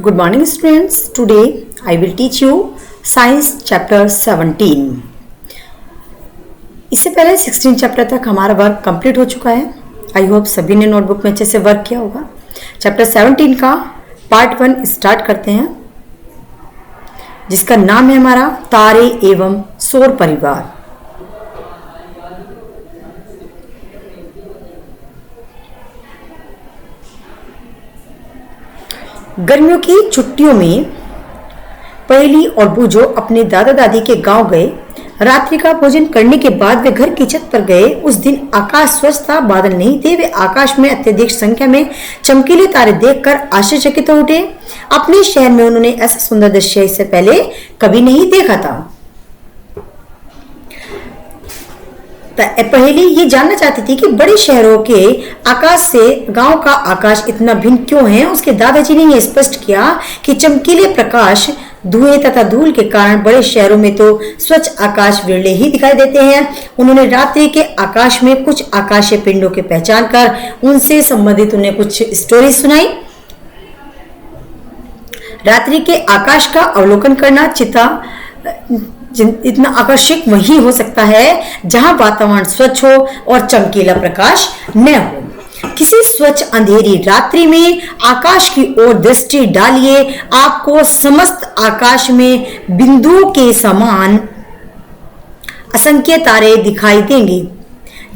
Good morning students. Today I will teach you Science chapter 17. इससे पहले 16 chapter तक हमारा वर्क कंप्लीट हो चुका है। आई होप सभी ने नोटबुक में अच्छे से वर्क किया होगा। चैप्टर 17 का पार्ट 1 स्टार्ट करते हैं, जिसका नाम है हमारा तारे एवं सौर परिवार। गर्मियों की छुट्टियों में पहेली और बूझो अपने दादा दादी के गांव गए। रात्रि का भोजन करने के बाद वे घर की छत पर गए। उस दिन आकाश स्वच्छ था, बादल नहीं थे। वे आकाश में अत्यधिक संख्या में चमकीले तारे देखकर आश्चर्यचकित हो उठे। अपने शहर में उन्होंने ऐसा सुंदर दृश्य इससे पहले कभी नहीं देखा था। पहेली ये जानना चाहती थी कि बड़े शहरों के आकाश से गांव का आकाश इतना भिन्न क्यों है। उसके दादाजी ने यह स्पष्ट किया कि चमकीले प्रकाश, धुएं तथा धूल के कारण बड़े शहरों में तो स्वच्छ आकाश विरले ही दिखाई देते हैं। उन्होंने रात्रि के आकाश में कुछ आकाशीय पिंडों की पहचान कर उनसे संबंधित उन्हें कुछ स्टोरी सुनाई। रात्रि के आकाश का अवलोकन करना इतना आकर्षक वही हो सकता है जहां वातावरण स्वच्छ हो और चमकीला प्रकाश न हो। किसी स्वच्छ अंधेरी रात्रि में आकाश की ओर दृष्टि डालिए, आपको समस्त आकाश में बिंदुओं के समान असंख्य तारे दिखाई देंगे,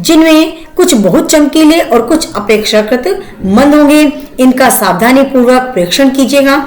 जिनमें कुछ बहुत चमकीले और कुछ अपेक्षाकृत मंद होंगे। इनका सावधानी पूर्वक परीक्षण कीजिएगा।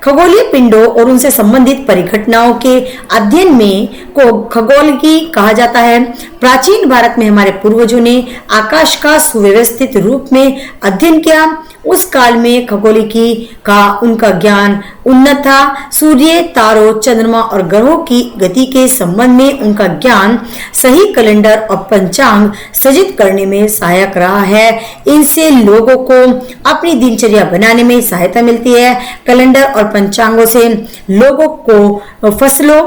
खगोलीय पिंडों और उनसे संबंधित परिघटनाओं के अध्ययन में को खगोलकी कहा जाता है। प्राचीन भारत में हमारे पूर्वजों ने आकाश का सुव्यवस्थित रूप में अध्ययन किया। उस काल में खगोलकी का उनका ज्ञान उन्नत था। सूर्य, तारों, चंद्रमा और ग्रहों की गति के संबंध में उनका ज्ञान सही कैलेंडर और पंचांग सृजित करने में सहायक रहा है। इनसे लोगों को अपनी दिनचर्या बनाने में सहायता मिलती है। कैलेंडर और पंचांगों से लोगों को फसलों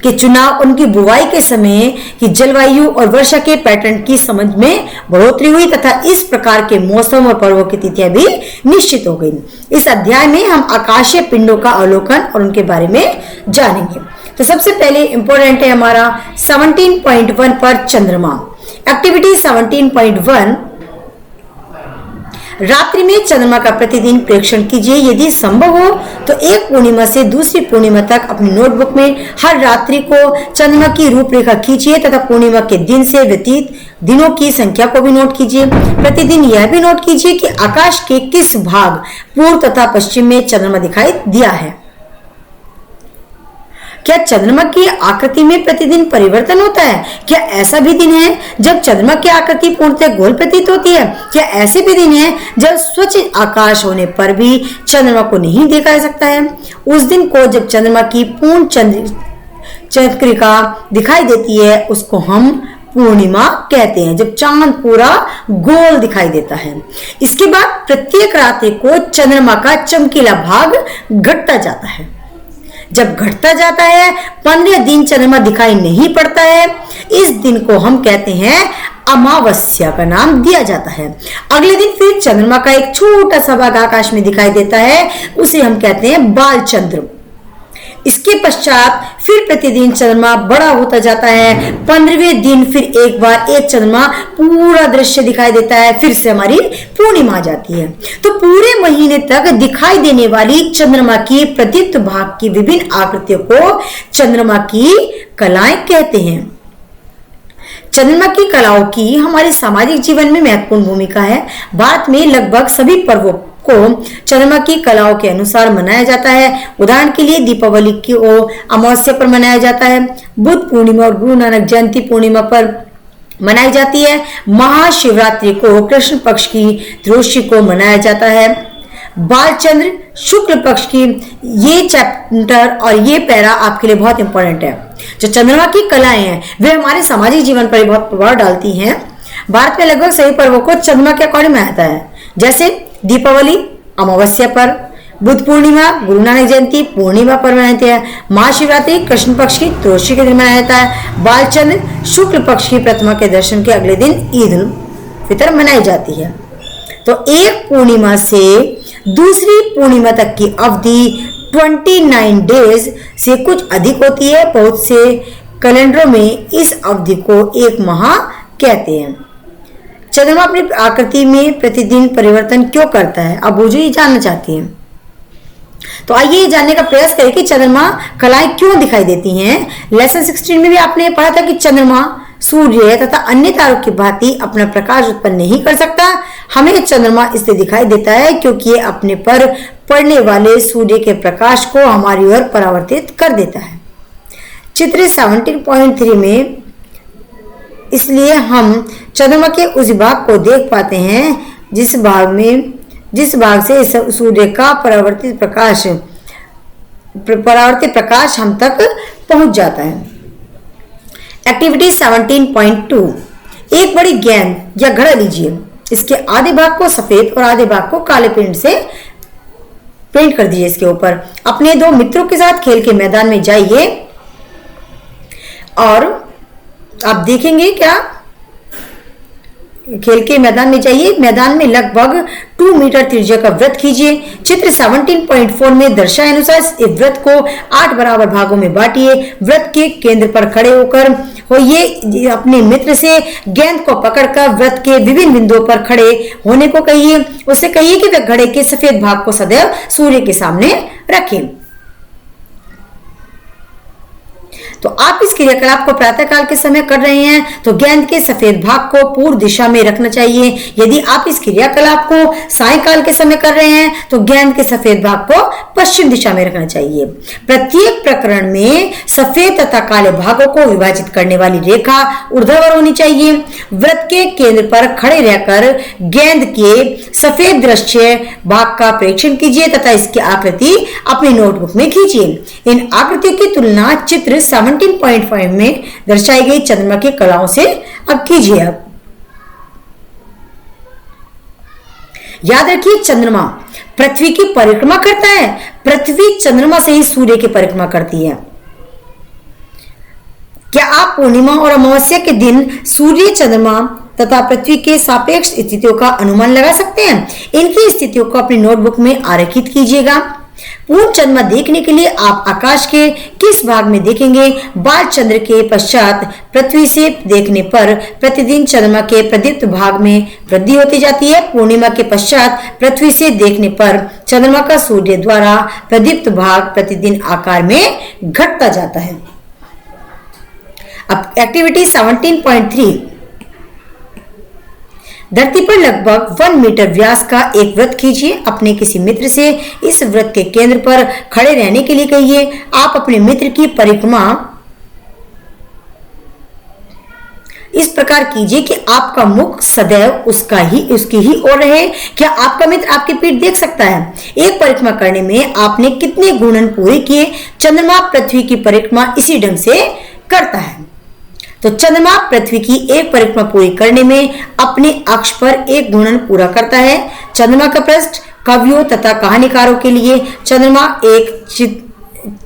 के चुनाव, उनकी बुवाई के समय की जलवायु और वर्षा के पैटर्न की समझ में बढ़ोतरी हुई तथा इस प्रकार के मौसम और पर्वों की तिथियां भी निश्चित हो गई। इस अध्याय में हम आकाशीय पिंडों का अवलोकन और उनके बारे में जानेंगे। तो सबसे पहले इंपॉर्टेंट है हमारा 17.1 पर चंद्रमा। एक्टिविटी 17.1, रात्रि में चंद्रमा का प्रतिदिन प्रेक्षण कीजिए। यदि संभव हो तो एक पूर्णिमा से दूसरी पूर्णिमा तक अपनी नोटबुक में हर रात्रि को चंद्रमा की रूपरेखा खींचिए तथा पूर्णिमा के दिन से व्यतीत दिनों की संख्या को भी नोट कीजिए। प्रतिदिन यह भी नोट कीजिए कि आकाश के किस भाग, पूर्व तथा पश्चिम में चंद्रमा दिखाई दिया है। क्या चंद्रमा की आकृति में प्रतिदिन परिवर्तन होता है? क्या ऐसा भी दिन है जब चंद्रमा की आकृति पूर्णतः गोल प्रतीत होती है? क्या ऐसे भी दिन है जब स्वच्छ आकाश होने पर भी चंद्रमा को नहीं देखा जा सकता है? उस दिन को जब चंद्रमा की पूर्ण चंद्रिका दिखाई देती है उसको हम पूर्णिमा कहते हैं, जब चांद पूरा गोल दिखाई देता है। इसके बाद प्रत्येक रात्रि को चंद्रमा का चमकीला भाग घटता जाता है। जब घटता जाता है 15 दिन चंद्रमा दिखाई नहीं पड़ता है। इस दिन को हम कहते हैं अमावस्या का नाम दिया जाता है। अगले दिन फिर चंद्रमा का एक छोटा सा भाग आकाश में दिखाई देता है, उसे हम कहते हैं बालचंद्र। इसके पश्चात फिर प्रतिदिन चंद्रमा बड़ा होता जाता है। 15वें दिन फिर एक बार एक चंद्रमा पूरा दृश्य दिखाई देता है, फिर से हमारी पूर्णिमा आ जाती है। तो पूरे महीने तक दिखाई देने वाली चंद्रमा की प्रदीप्त भाग की विभिन्न आकृतियों को चंद्रमा की कलाएं कहते हैं। चंद्रमा की कलाओं की हमारे सामाजिक जीवन में महत्वपूर्ण भूमिका है। भारत में लगभग सभी पर्वों को चंद्रमा की कलाओं के अनुसार मनाया जाता है। उदाहरण के लिए दीपावली को अमावस्या पर मनाया जाता है। बुद्ध पूर्णिमा और गुरु नानक जयंती पूर्णिमा पर मनाई जाती है। महाशिवरात्रि को कृष्ण पक्ष की त्रयोदशी को मनाया जाता है। बालचंद्र शुक्ल पक्ष की ये चैप्टर और ये पैरा आपके लिए बहुत इंपॉर्टेंट है। जो चंद्रमा की कलाएं हैं वे हमारे सामाजिक जीवन पर बहुत प्रभाव डालती हैं। भारत में लगभग सभी पर्वों को चंद्रमा के अकॉर्डिंग मनाया जाता है, जैसे दीपावली अमावस्या पर, बुद्ध पूर्णिमा गुरु नानक जयंती पूर्णिमा पर मनाते हैं, महाशिवरात्रि कृष्ण पक्ष की त्रयोदशी के दिन मनाया जाता है, बालचंद्र शुक्ल पक्ष की प्रतिमा के दर्शन के अगले दिन ईद उल फितर मनाई जाती है। तो एक पूर्णिमा से दूसरी पूर्णिमा तक की अवधि 29 डेज से कुछ अधिक होती है। बहुत से कैलेंडरों में इस अवधि को एक माह कहते हैं। चंद्रमा अपनी आकृति में प्रतिदिन परिवर्तन क्यों करता है, अब मुझे ये जानना चाहती हैं। तो आइए जानने का प्रयास करें कि चंद्रमा कलाएं क्यों दिखाई देती हैं। लेसन 16 में भी आपने पढ़ा था कि चंद्रमा सूर्य तथा अन्य तारों की भांति अपना प्रकाश उत्पन्न नहीं कर सकता। हमें चंद्रमा इसलिए दिखाई देता है क्योंकि ये अपने पर पड़ने वाले सूर्य के प्रकाश को हमारी ओर परावर्तित कर देता है। चित्र 17.3 में इसलिए हम चंद्रमा के उस भाग को देख पाते हैं जिस भाग से सूर्य का परावर्तित प्रकाश हम तक पहुंच जाता है। एक्टिविटी 17.2 एक बड़ी गेंद या घड़ा लीजिए। इसके आधे भाग को सफेद और आधे भाग को काले पेंट से पेंट कर दीजिए। इसके ऊपर अपने दो मित्रों के साथ खेल के मैदान में जाइए और आप देखेंगे क्या, खेल के मैदान में जाइए। मैदान में लगभग 2 मीटर त्रिज्या का वृत्त खींचिए। चित्र 17.4 में दर्शाए अनुसार इस वृत्त को 8 बराबर भागों में बांटिए। वृत्त के केंद्र पर खड़े होइए। अपने मित्र से गेंद को पकड़कर वृत्त के विभिन्न बिंदुओं पर खड़े होने को कहिए। उससे कहिए कि वह घड़े के सफेद भाग को सदैव सूर्य के सामने रखें। तो आप इस क्रियाकलाप को प्रातःकाल के समय कर रहे हैं तो गेंद के सफेद भाग को पूर्व दिशा में रखना चाहिए। यदि आप इस क्रियाकलाप को सायंकाल के समय कर रहे हैं तो गेंद के सफेद भाग को पश्चिम दिशा में रखना चाहिए। प्रत्येक प्रकरण में सफेद तथा काले भागों को विभाजित करने वाली रेखा ऊर्ध्वाधर होनी चाहिए। वृत्त के केंद्र पर खड़े रहकर गेंद के सफेद दृश्य भाग का प्रेक्षण कीजिए तथा इसकी आकृति अपनी नोटबुक में खींचिए। इन आकृतियों की तुलना चित्र 17.5 में दर्शाई गई चंद्रमा की कलाओं से अब कीजिए। अब याद रखिए, चंद्रमा पृथ्वी की परिक्रमा करता है। पृथ्वी चंद्रमा से ही सूर्य की परिक्रमा करती है। क्या आप पूर्णिमा और अमावस्या के दिन सूर्य, चंद्रमा तथा पृथ्वी के सापेक्ष स्थितियों का अनुमान लगा सकते हैं? इनकी स्थितियों को अपनी नोटबुक में आरेखित कीजिएगा। पूर्ण चंद्रमा देखने के लिए आप आकाश के किस भाग में देखेंगे? बाल चंद्र के पश्चात पृथ्वी से देखने पर प्रतिदिन चंद्रमा के प्रदीप्त भाग में वृद्धि होती जाती है। पूर्णिमा के पश्चात पृथ्वी से देखने पर चंद्रमा का सूर्य द्वारा प्रदीप्त भाग प्रतिदिन आकार में घटता जाता है। अब एक्टिविटी 17.3 धरती पर लगभग 1 मीटर व्यास का एक वृत्त खींचिए। अपने किसी मित्र से इस वृत्त के केंद्र पर खड़े रहने के लिए कहिए। आप अपने मित्र की परिक्रमा इस प्रकार कीजिए कि आपका मुख सदैव उसकी ही ओर रहे। क्या आपका मित्र आपकी पीठ देख सकता है? एक परिक्रमा करने में आपने कितने घूर्णन पूरे किए? चंद्रमा पृथ्वी की परिक्रमा इसी ढंग से करता है। तो चंद्रमा पृथ्वी की एक परिक्रमा पूरी करने में अपने अक्ष पर एक घूर्णन पूरा करता है। चंद्रमा का पृष्ठ कवियों तथा कहानीकारों के लिए चंद्रमा एक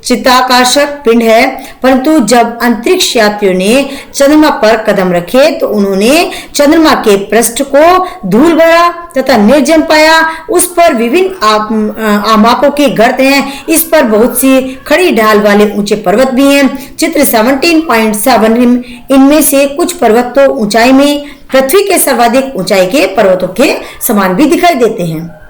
चित्ताकर्षक पिंड है, परंतु जब अंतरिक्ष यात्रियों ने चंद्रमा पर कदम रखे तो उन्होंने चंद्रमा के पृष्ठ को धूल भरा तथा निर्जन पाया। उस पर विभिन्न आमापों के गर्त हैं। इस पर बहुत सी खड़ी ढाल वाले ऊंचे पर्वत भी हैं। चित्र 17.7 इनमें से कुछ पर्वत तो ऊंचाई में पृथ्वी के सर्वाधिक ऊंचाई के पर्वतों के समान भी दिखाई देते हैं।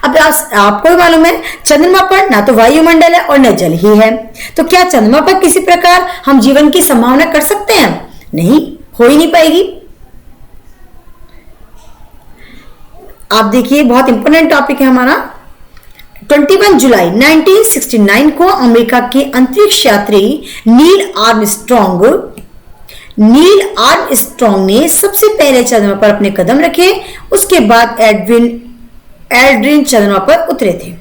अब आपको मालूम है, चंद्रमा पर ना तो वायुमंडल है और न जल ही है। तो क्या चंद्रमा पर किसी प्रकार हम जीवन की संभावना कर सकते हैं? नहीं, हो ही नहीं पाएगी। आप देखिए, बहुत इंपॉर्टेंट टॉपिक है हमारा। 21 जुलाई 1969 को अमेरिका के अंतरिक्ष यात्री नील आर्मस्ट्रॉन्ग ने सबसे पहले चंद्रमा पर अपने कदम रखे। उसके बाद एल्ड्रिन चंद्रमा पर उतरे थे।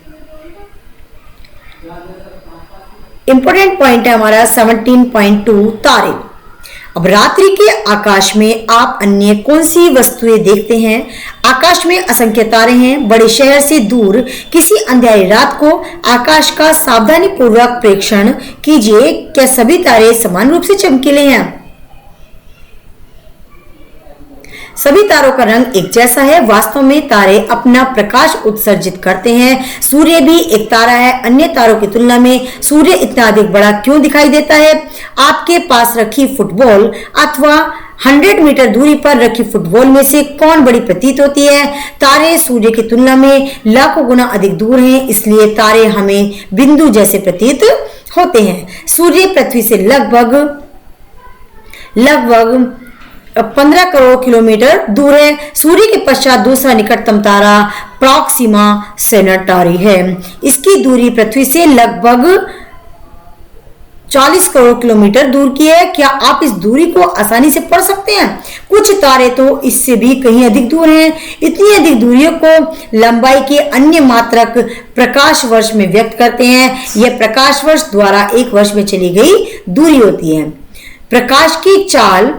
इंपॉर्टेंट पॉइंट है हमारा 17.2 तारे। अब रात्रि के आकाश में आप अन्य कौन सी वस्तुएं देखते हैं? आकाश में असंख्य तारे हैं। बड़े शहर से दूर किसी अंधेरी रात को आकाश का सावधानी पूर्वक प्रेक्षण कीजिए। क्या सभी तारे समान रूप से चमकीले हैं? सभी तारों का रंग एक जैसा है। वास्तव में तारे अपना प्रकाश उत्सर्जित करते हैं। सूर्य भी एक तारा है। अन्य तारों की तुलना में सूर्य इतना अधिक बड़ा क्यों दिखाई देता है? आपके पास रखी फुटबॉल अथवा 100 मीटर दूरी पर रखी फुटबॉल में से कौन बड़ी प्रतीत होती है? तारे सूर्य की तुलना में लाखों गुना अधिक दूर हैं, इसलिए तारे हमें बिंदु जैसे प्रतीत होते हैं। सूर्य पृथ्वी से लगभग 15 करोड़ किलोमीटर दूर है। सूर्य के पश्चात दूसरा निकटतम तारा प्रॉक्सिमा सेंटारी है। इसकी दूरी पृथ्वी से लगभग 40 करोड़ किलोमीटर दूर की है। क्या आप इस दूरी को आसानी से पढ़ सकते हैं? कुछ तारे तो इससे भी कहीं अधिक दूर हैं। इतनी अधिक दूरियों को लंबाई के अन्य मात्रक प्रकाश वर्ष में व्यक्त करते हैं। यह प्रकाश वर्ष द्वारा एक वर्ष में चली गई दूरी होती है। प्रकाश की चाल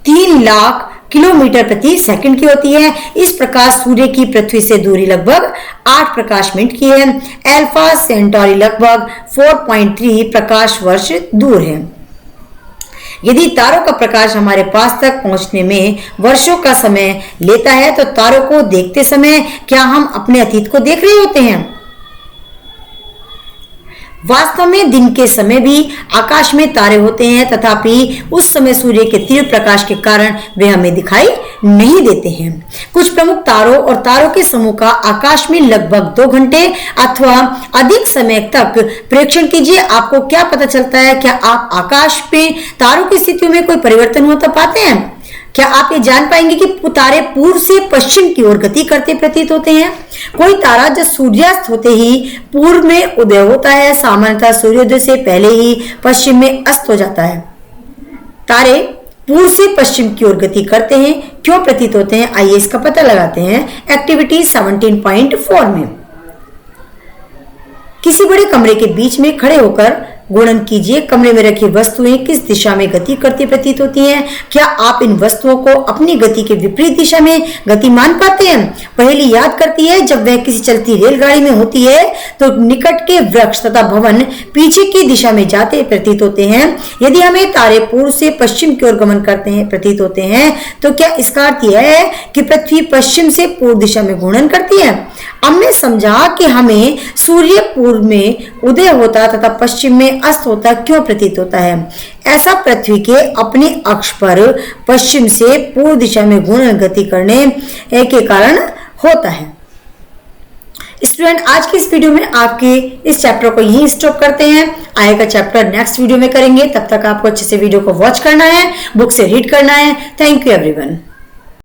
3 लाख किलोमीटर प्रति सेकंड की होती है। इस प्रकार सूर्य की पृथ्वी से दूरी लगभग 8 प्रकाश मिनट की है। अल्फा सेंटारी लगभग 4.3 प्रकाश वर्ष दूर है। यदि तारों का प्रकाश हमारे पास तक पहुंचने में वर्षों का समय लेता है तो तारों को देखते समय क्या हम अपने अतीत को देख रहे होते हैं? वास्तव में दिन के समय भी आकाश में तारे होते हैं, तथापि उस समय सूर्य के तीव्र प्रकाश के कारण वे हमें दिखाई नहीं देते हैं। कुछ प्रमुख तारों और तारों के समूह का आकाश में लगभग 2 घंटे अथवा अधिक समय तक प्रेक्षण कीजिए। आपको क्या पता चलता है? क्या आप आकाश में तारों की स्थितियों में कोई परिवर्तन होता पाते हैं? क्या आप ये जान पाएंगे कि तारे पूर्व से पश्चिम की ओर गति करते प्रतीत होते हैं? कोई तारा जब सूर्यास्त होते ही पूर्व में उदय होता है, सामान्यतः सूर्योदय से पहले ही पश्चिम में अस्त हो जाता है। तारे पूर्व से पश्चिम की ओर गति करते हैं, क्यों प्रतीत होते हैं? आइए इसका पता लगाते हैं एक्टिविटी 17.4 में। किसी बड़े कमरे के बीच में खड़े होकर गुणन कीजिए। कमरे में रखी वस्तुएं किस दिशा में गति करती प्रतीत होती हैं? क्या आप इन वस्तुओं को अपनी गति के विपरीत दिशा में गति मान पाते हैं? पहेली याद करती है, जब वह किसी चलती रेलगाड़ी में होती है तो निकट के वृक्ष तथा भवन पीछे की दिशा में जाते प्रतीत होते हैं। यदि हमें तारे पूर्व से पश्चिम की ओर गमन करते हैं प्रतीत होते हैं तो क्या इसका अर्थ यह है कि पृथ्वी पश्चिम से पूर्व दिशा में घूर्णन करती है? हमने समझा कि हमें सूर्य पूर्व में उदय होता तथा पश्चिम में अस्त होता क्यों प्रतीत होता है। ऐसा पृथ्वी के अपने अक्ष पर पश्चिम से पूर्व दिशा में घूर्णन गति करने के कारण होता है। स्टूडेंट, आज की इस वीडियो में आपके इस चैप्टर को यहीं स्टॉप करते हैं। आएगा चैप्टर नेक्स्ट वीडियो में करेंगे। तब तक आपको अच्छे से वीडियो को वॉच करना है, बुक से रीड करना है। Thank you everyone.